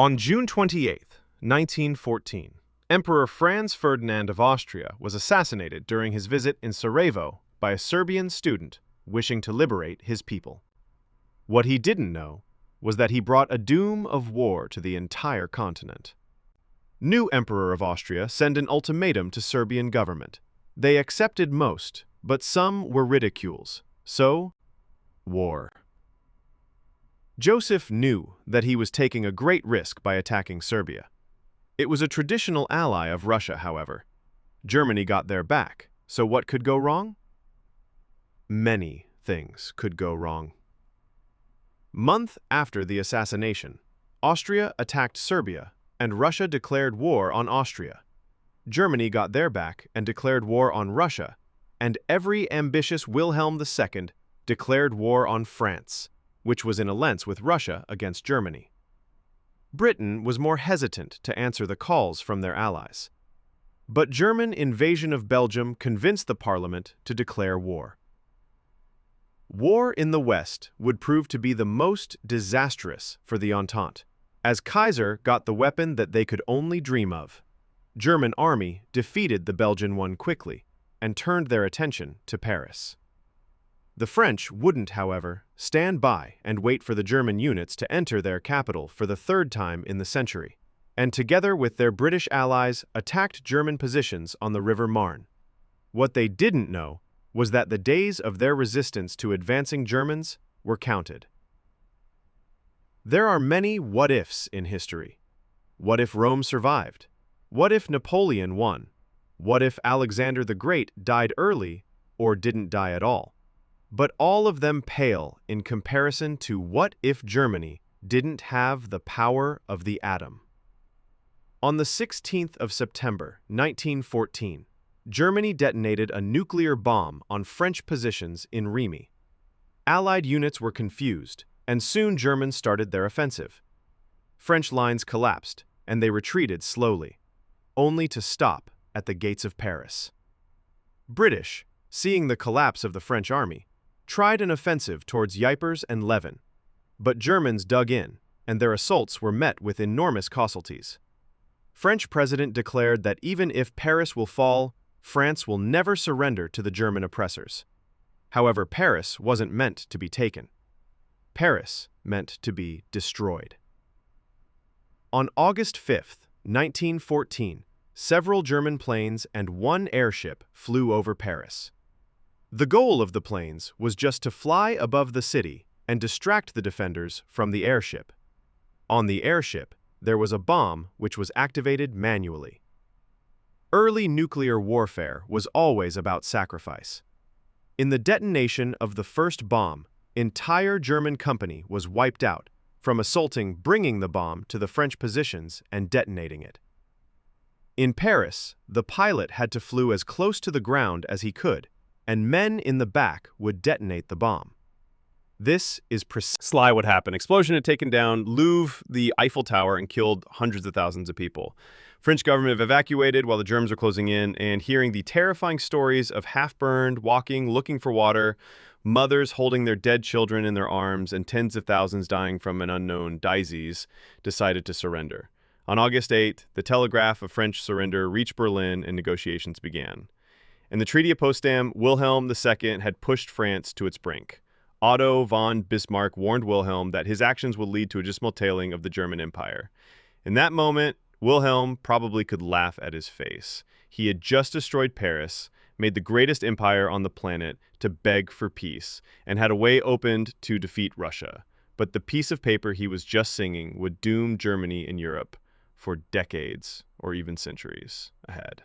On June 28, 1914, Emperor Franz Ferdinand of Austria was assassinated during his visit in Sarajevo by a Serbian student wishing to liberate his people. What he didn't know was that he brought a doom of war to the entire continent. New Emperor of Austria sent an ultimatum to Serbian government. They accepted most, but some were ridicules. So, war. Joseph knew that he was taking a great risk by attacking Serbia. It was a traditional ally of Russia, however. Germany got their back, so what could go wrong? Many things could go wrong. Month after the assassination, Austria attacked Serbia, and Russia declared war on Austria. Germany got their back and declared war on Russia, and every ambitious Wilhelm II declared war on France, which was in alliance with Russia against Germany. Britain was more hesitant to answer the calls from their allies. But German invasion of Belgium convinced the parliament to declare war. War in the West would prove to be the most disastrous for the Entente, as Kaiser got the weapon that they could only dream of. German army defeated the Belgian one quickly and turned their attention to Paris. The French wouldn't, however, stand by and wait for the German units to enter their capital for the third time in the century, and together with their British allies attacked German positions on the River Marne. What they didn't know was that the days of their resistance to advancing Germans were counted. There are many what-ifs in history. What if Rome survived? What if Napoleon won? What if Alexander the Great died early or didn't die at all? But all of them pale in comparison to what if Germany didn't have the power of the atom. On the 16th of September, 1914, Germany detonated a nuclear bomb on French positions in Remy. Allied units were confused, and soon Germans started their offensive. French lines collapsed, and they retreated slowly, only to stop at the gates of Paris. British, seeing the collapse of the French army, tried an offensive towards Ypres and Leuven, but Germans dug in, and their assaults were met with enormous casualties. French president declared that even if Paris will fall, France will never surrender to the German oppressors. However, Paris wasn't meant to be taken. Paris meant to be destroyed. On August 5, 1914, several German planes and one airship flew over Paris. The goal of the planes was just to fly above the city and distract the defenders from the airship. On the airship, there was a bomb which was activated manually. Early nuclear warfare was always about sacrifice. In the detonation of the first bomb, entire German company was wiped out, from assaulting bringing the bomb to the French positions and detonating it. In Paris, the pilot had to flew as close to the ground as he could, and men in the back would detonate the bomb. This is precisely what happened. Explosion had taken down Louvre, the Eiffel Tower, and killed hundreds of thousands of people. French government have evacuated while the Germans are closing in, and hearing the terrifying stories of half-burned, walking, looking for water, mothers holding their dead children in their arms, and tens of thousands dying from an unknown disease, decided to surrender. On August 8th, the telegraph of French surrender reached Berlin and negotiations began. In the Treaty of Potsdam, Wilhelm II had pushed France to its brink. Otto von Bismarck warned Wilhelm that his actions would lead to a dismantling of the German Empire. In that moment, Wilhelm probably could laugh at his face. He had just destroyed Paris, made the greatest empire on the planet to beg for peace, and had a way opened to defeat Russia. But the piece of paper he was just singing would doom Germany and Europe for decades or even centuries ahead.